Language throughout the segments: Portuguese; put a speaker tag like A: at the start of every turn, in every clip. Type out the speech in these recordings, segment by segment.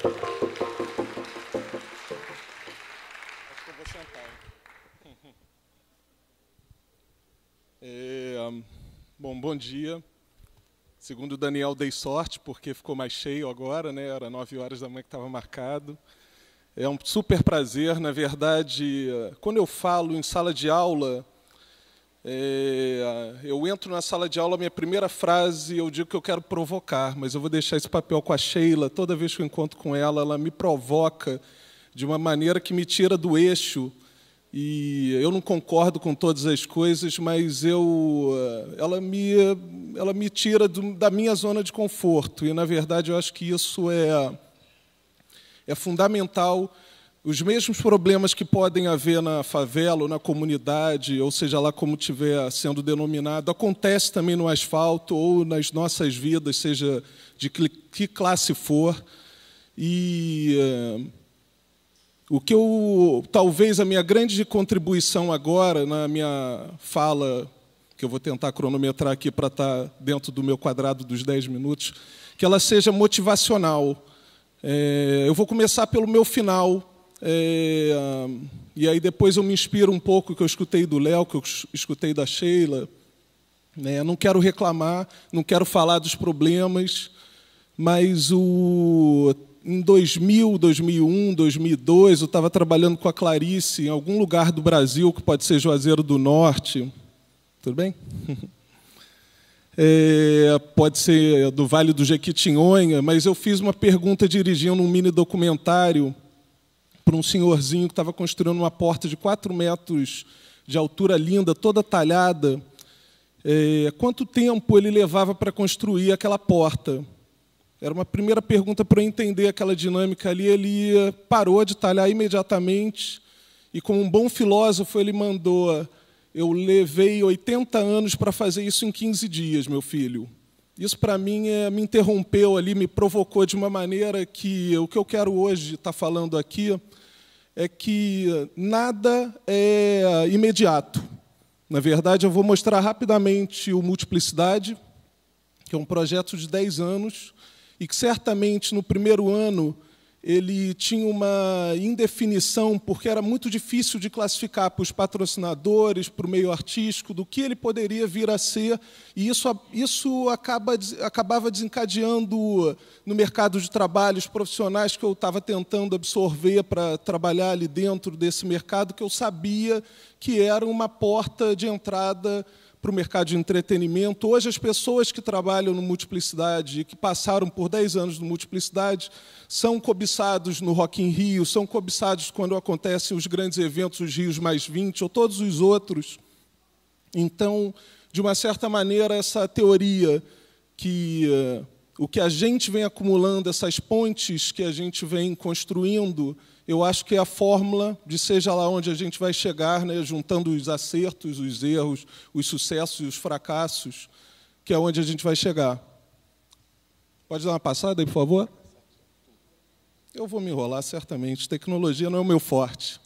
A: Acho que eu vou sentar. Bom dia. Segundo o Daniel, dei sorte, porque ficou mais cheio agora, né? Era 9 horas da manhã que estava marcado. É um super prazer, na verdade, quando eu falo em sala de aula, eu entro na sala de aula, minha primeira frase, eu digo que eu quero provocar, mas eu vou deixar esse papel com a Sheila. Toda vez que eu encontro com ela me provoca de uma maneira que me tira do eixo. E eu não concordo com todas as coisas, mas ela me tira da minha zona de conforto. E, na verdade, eu acho que isso é fundamental. Os mesmos problemas que podem haver na favela ou na comunidade, ou seja lá como estiver sendo denominado, acontece também no asfalto ou nas nossas vidas, seja de que classe for. E talvez a minha grande contribuição agora, na minha fala, que eu vou tentar cronometrar aqui para estar dentro do meu quadrado dos 10 minutos, que ela seja motivacional. Eu vou começar pelo meu final, e aí depois eu me inspiro um pouco, que eu escutei do Léo, que eu escutei da Sheila. Não quero reclamar, não quero falar dos problemas, mas em 2000, 2001, 2002, eu estava trabalhando com a Clarice em algum lugar do Brasil, que pode ser Juazeiro do Norte. Tudo bem? Pode ser do Vale do Jequitinhonha, mas eu fiz uma pergunta dirigindo um mini documentário para um senhorzinho que estava construindo uma porta de 4 metros de altura linda, toda talhada. Quanto tempo ele levava para construir aquela porta? Era uma primeira pergunta para eu entender aquela dinâmica ali. Ele parou de talhar imediatamente e, como um bom filósofo, ele mandou: eu levei 80 anos para fazer isso em 15 dias, meu filho. Isso, para mim, me interrompeu ali, me provocou de uma maneira que o que eu quero hoje estar falando aqui é que nada é imediato. Na verdade, eu vou mostrar rapidamente o Multiplicidade, que é um projeto de 10 anos, e que, certamente, no primeiro ano, ele tinha uma indefinição, porque era muito difícil de classificar para os patrocinadores, para o meio artístico, do que ele poderia vir a ser, e isso acabava desencadeando no mercado de trabalho os profissionais que eu estava tentando absorver para trabalhar ali dentro desse mercado, que eu sabia que era uma porta de entrada para o mercado de entretenimento. Hoje, as pessoas que trabalham no Multiplicidade e que passaram por 10 anos no Multiplicidade são cobiçados no Rock in Rio, são cobiçados quando acontecem os grandes eventos, os Rios Mais 20, ou todos os outros. Então, de uma certa maneira, essa teoria que o que a gente vem acumulando, essas pontes que a gente vem construindo, eu acho que é a fórmula de seja lá onde a gente vai chegar, né, juntando os acertos, os erros, os sucessos e os fracassos, que é onde a gente vai chegar. Pode dar uma passada aí, por favor? Eu vou me enrolar, certamente. Tecnologia não é o meu forte.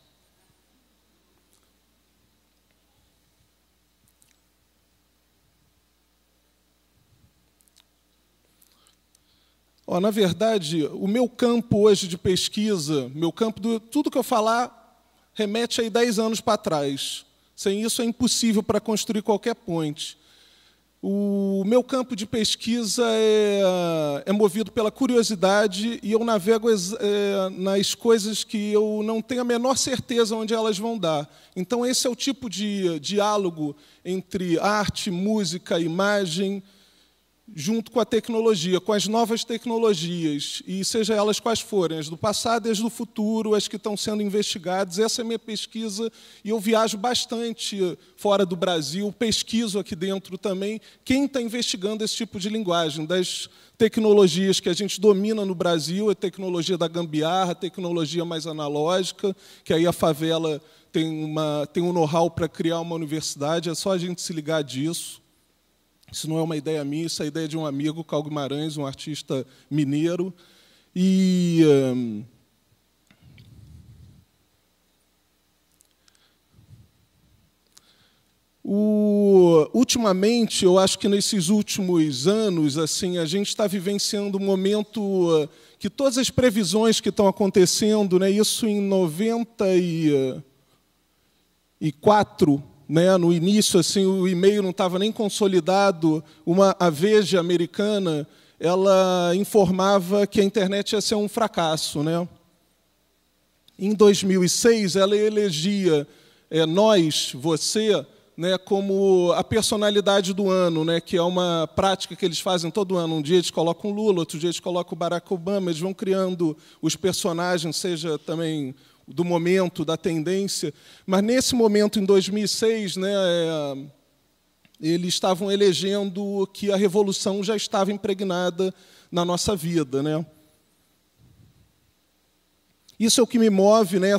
A: Na verdade, o meu campo hoje de pesquisa, tudo que eu falar remete a 10 anos para trás. Sem isso é impossível para construir qualquer ponte. O meu campo de pesquisa é movido pela curiosidade e eu navego nas coisas que eu não tenho a menor certeza onde elas vão dar. Então, esse é o tipo de diálogo entre arte, música, imagem, junto com a tecnologia, com as novas tecnologias, e seja elas quais forem, as do passado e as do futuro, as que estão sendo investigadas. Essa é a minha pesquisa, e eu viajo bastante fora do Brasil, pesquiso aqui dentro também quem está investigando esse tipo de linguagem, das tecnologias que a gente domina no Brasil, a tecnologia da gambiarra, a tecnologia mais analógica, que aí a favela tem um know-how para criar uma universidade, é só a gente se ligar disso. Isso não é uma ideia minha, isso é a ideia de um amigo, Carl Guimarães, um artista mineiro. E Ultimamente, eu acho que nesses últimos anos, assim, a gente está vivenciando um momento que todas as previsões que estão acontecendo, né, isso em 94, né, no início, assim, o e-mail não estava nem consolidado, a Veja americana, ela informava que a internet ia ser um fracasso, né? Em 2006, ela elegia nós, você, né, como a personalidade do ano, né, que é uma prática que eles fazem todo ano. Um dia eles colocam o Lula, outro dia eles colocam o Barack Obama, eles vão criando os personagens, seja também do momento, da tendência. Mas, nesse momento, em 2006, né, eles estavam elegendo que a revolução já estava impregnada na nossa vida, né? Isso é o que me move, né,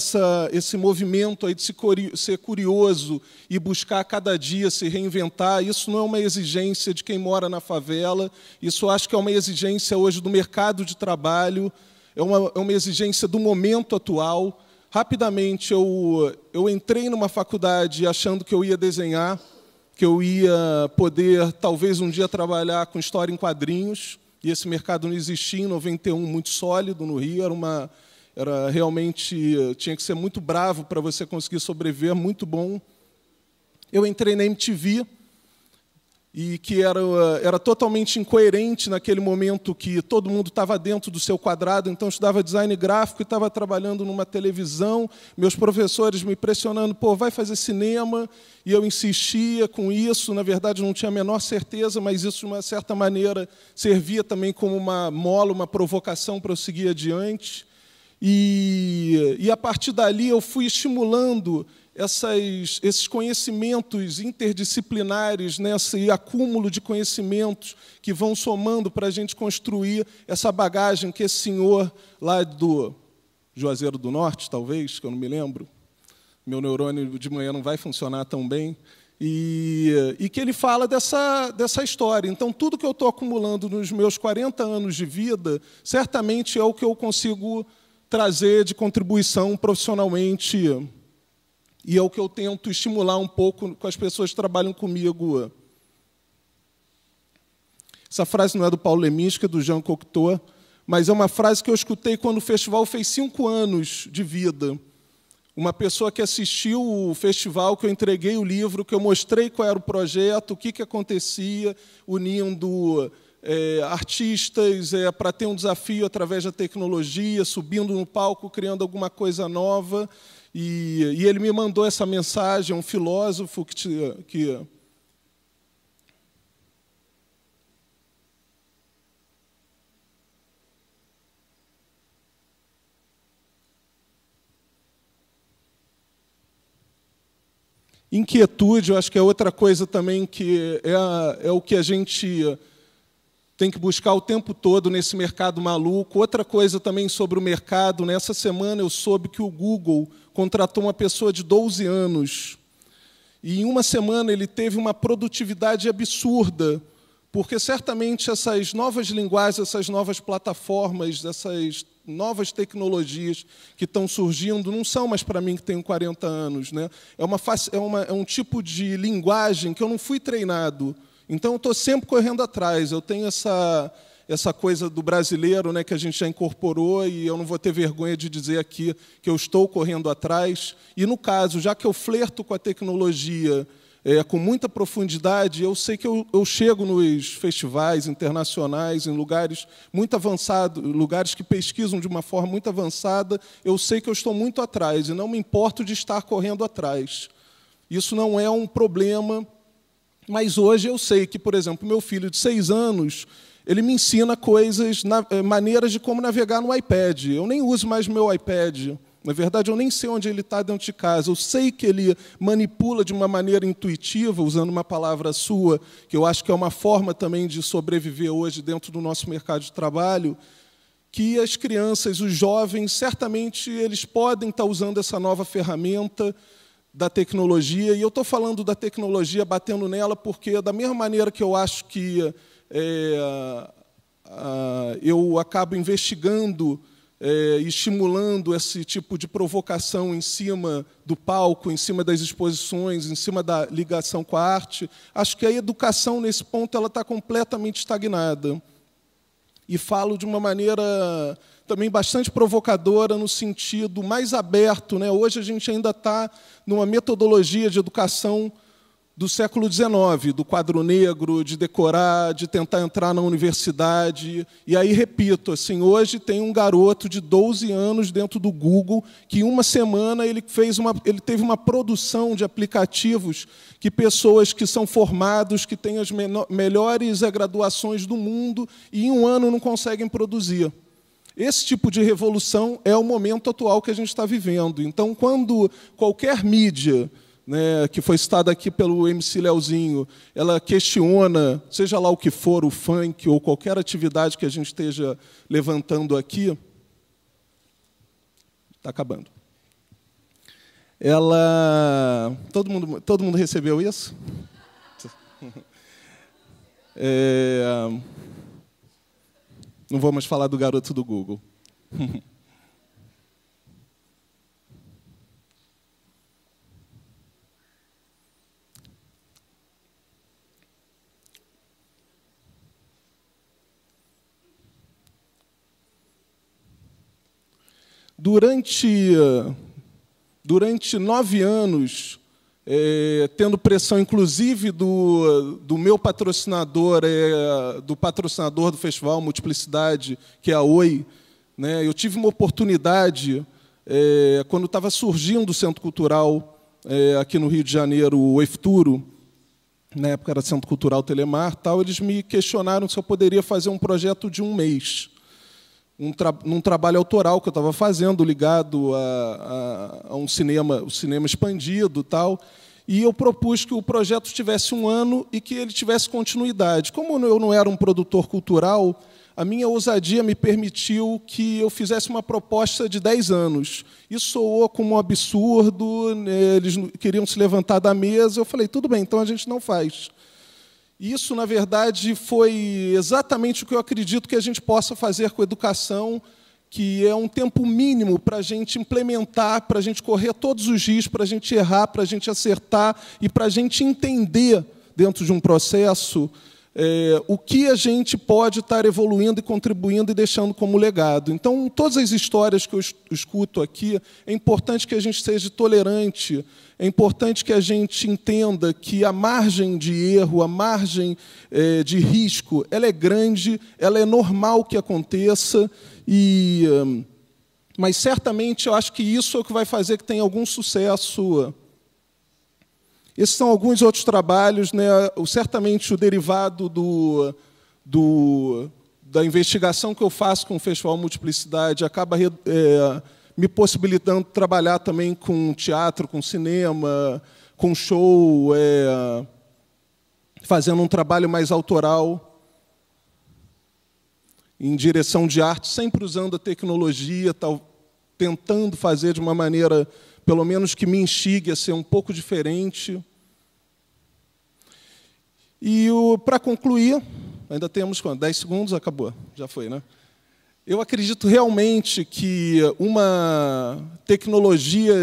A: esse movimento aí de ser curioso e buscar cada dia se reinventar. Isso não é uma exigência de quem mora na favela, isso acho que é uma exigência hoje do mercado de trabalho, é uma exigência do momento atual. Rapidamente, eu entrei numa faculdade achando que eu ia desenhar, que eu ia poder, talvez, um dia trabalhar com história em quadrinhos, e esse mercado não existia em 91, muito sólido no Rio, era realmente, tinha que ser muito bravo para você conseguir sobreviver, muito bom. Eu entrei na MTV, e que era totalmente incoerente naquele momento que todo mundo estava dentro do seu quadrado, então eu estudava design gráfico e estava trabalhando numa televisão, meus professores me pressionando, pô, vai fazer cinema, e eu insistia com isso, na verdade não tinha a menor certeza, mas isso, de uma certa maneira, servia também como uma mola, uma provocação para eu seguir adiante. E a partir dali eu fui estimulando esses conhecimentos interdisciplinares, né, esse acúmulo de conhecimentos que vão somando para a gente construir essa bagagem que esse senhor lá do Juazeiro do Norte, talvez, que eu não me lembro, meu neurônio de manhã não vai funcionar tão bem, e que ele fala dessa história. Então, tudo que eu estou acumulando nos meus 40 anos de vida, certamente é o que eu consigo trazer de contribuição profissionalmente, e é o que eu tento estimular um pouco com as pessoas que trabalham comigo. Essa frase não é do Paulo Leminski, é do Jean Cocteau, mas é uma frase que eu escutei quando o festival fez 5 anos de vida. Uma pessoa que assistiu o festival, que eu entreguei o livro, que eu mostrei qual era o projeto, o que acontecia, unindo artistas para ter um desafio através da tecnologia, subindo no palco, criando alguma coisa nova. E ele me mandou essa mensagem, um filósofo que inquietude, eu acho que é outra coisa também que é o que a gente tem que buscar o tempo todo nesse mercado maluco. Outra coisa também sobre o mercado, nessa semana eu soube que o Google contratou uma pessoa de 12 anos. E em uma semana ele teve uma produtividade absurda, porque certamente essas novas linguagens, essas novas plataformas, essas novas tecnologias que estão surgindo não são mais para mim que tenho 40 anos, né? É um tipo de linguagem que eu não fui treinado. Então, eu estou sempre correndo atrás. Eu tenho essa coisa do brasileiro, né, que a gente já incorporou, e eu não vou ter vergonha de dizer aqui que eu estou correndo atrás. E, no caso, já que eu flerto com a tecnologia com muita profundidade, eu sei que eu chego nos festivais internacionais, em lugares muito avançados, lugares que pesquisam de uma forma muito avançada, eu sei que eu estou muito atrás, e não me importo de estar correndo atrás. Isso não é um problema. Mas hoje eu sei que, por exemplo, meu filho de 6 anos, ele me ensina coisas, maneiras de como navegar no iPad. Eu nem uso mais meu iPad. Na verdade, eu nem sei onde ele está dentro de casa. Eu sei que ele manipula de uma maneira intuitiva, usando uma palavra sua, que eu acho que é uma forma também de sobreviver hoje dentro do nosso mercado de trabalho, que as crianças, os jovens, certamente eles podem estar usando essa nova ferramenta da tecnologia, e eu estou falando da tecnologia, batendo nela, porque, da mesma maneira que eu acho que eu acabo investigando estimulando esse tipo de provocação em cima do palco, em cima das exposições, em cima da ligação com a arte. Acho que a educação, nesse ponto, ela está completamente estagnada. E falo de uma maneira também bastante provocadora, no sentido mais aberto, né? Hoje a gente ainda está numa metodologia de educação do século XIX, do quadro negro, de decorar, de tentar entrar na universidade. E aí, repito, assim, hoje tem um garoto de 12 anos dentro do Google que, em uma semana, ele teve uma produção de aplicativos que pessoas que são formados, que têm as melhores graduações do mundo, e em um ano não conseguem produzir. Esse tipo de revolução é o momento atual que a gente está vivendo. Então, quando qualquer mídia, né, que foi citada aqui pelo MC Leozinho, ela questiona, seja lá o que for, o funk ou qualquer atividade que a gente esteja levantando aqui, está acabando. Ela... Todo mundo recebeu isso? Não vou mais falar do garoto do Google. Durante 9 anos, tendo pressão, inclusive, do meu patrocinador, do patrocinador do festival Multiplicidade, que é a Oi, né, eu tive uma oportunidade, quando estava surgindo o Centro Cultural, aqui no Rio de Janeiro, o EFTURO, na época era Centro Cultural Telemar, tal, eles me questionaram se eu poderia fazer um projeto de 1 mês. Num trabalho autoral que eu estava fazendo, ligado a um cinema, o cinema expandido, tal, e eu propus que o projeto tivesse 1 ano e que ele tivesse continuidade. Como eu não era um produtor cultural, a minha ousadia me permitiu que eu fizesse uma proposta de 10 anos. Isso soou como um absurdo, eles queriam se levantar da mesa, eu falei, tudo bem, então a gente não faz. Isso, na verdade, foi exatamente o que eu acredito que a gente possa fazer com a educação, que é um tempo mínimo para a gente implementar, para a gente correr todos os dias, para a gente errar, para a gente acertar e para a gente entender, dentro de um processo, o que a gente pode estar evoluindo e contribuindo e deixando como legado. Então, todas as histórias que eu escuto aqui, é importante que a gente seja tolerante, é importante que a gente entenda que a margem de erro, a margem de risco, ela é grande, ela é normal que aconteça, mas, certamente, eu acho que isso é o que vai fazer que tenha algum sucesso. Esses são alguns outros trabalhos, né? Certamente o derivado da investigação que eu faço com o Festival Multiplicidade acaba me possibilitando trabalhar também com teatro, com cinema, com show, fazendo um trabalho mais autoral, em direção de arte, sempre usando a tecnologia, tentando fazer de uma maneira, pelo menos, que me instigue a ser um pouco diferente. E, para concluir, ainda temos quanto? 10 segundos? Acabou, já foi, né? Eu acredito realmente que uma tecnologia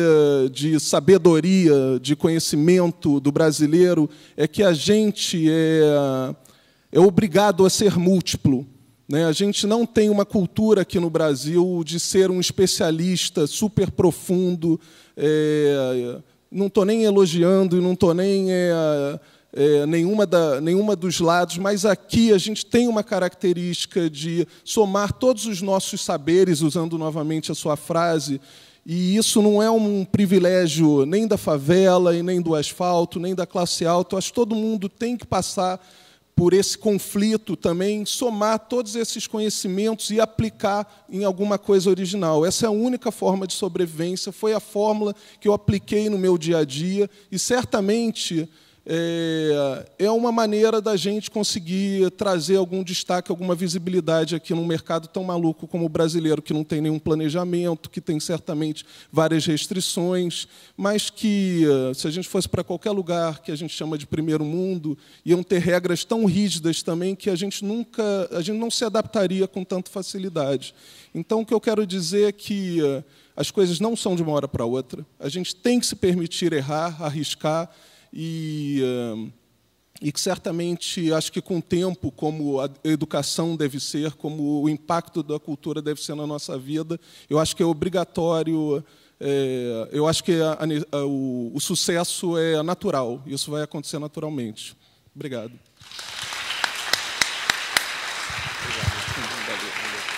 A: de sabedoria, de conhecimento do brasileiro, é que a gente é obrigado a ser múltiplo, né? A gente não tem uma cultura aqui no Brasil de ser um especialista super profundo. Não estou nem elogiando e não estou nem nenhuma dos lados, mas aqui a gente tem uma característica de somar todos os nossos saberes, usando novamente a sua frase, e isso não é um privilégio nem da favela, e nem do asfalto, nem da classe alta. Eu acho que todo mundo tem que passar por esse conflito também, somar todos esses conhecimentos e aplicar em alguma coisa original. Essa é a única forma de sobrevivência, foi a fórmula que eu apliquei no meu dia a dia, e certamente é uma maneira da gente conseguir trazer algum destaque, alguma visibilidade aqui num mercado tão maluco como o brasileiro, que não tem nenhum planejamento, que tem certamente várias restrições, mas que, se a gente fosse para qualquer lugar que a gente chama de primeiro mundo, iam ter regras tão rígidas também que a gente não se adaptaria com tanta facilidade. Então, o que eu quero dizer é que as coisas não são de uma hora para outra. A gente tem que se permitir errar, arriscar, e que, certamente, acho que, com o tempo, como a educação deve ser, como o impacto da cultura deve ser na nossa vida, eu acho que é obrigatório, eu acho que o sucesso é natural, isso vai acontecer naturalmente. Obrigado. Obrigado.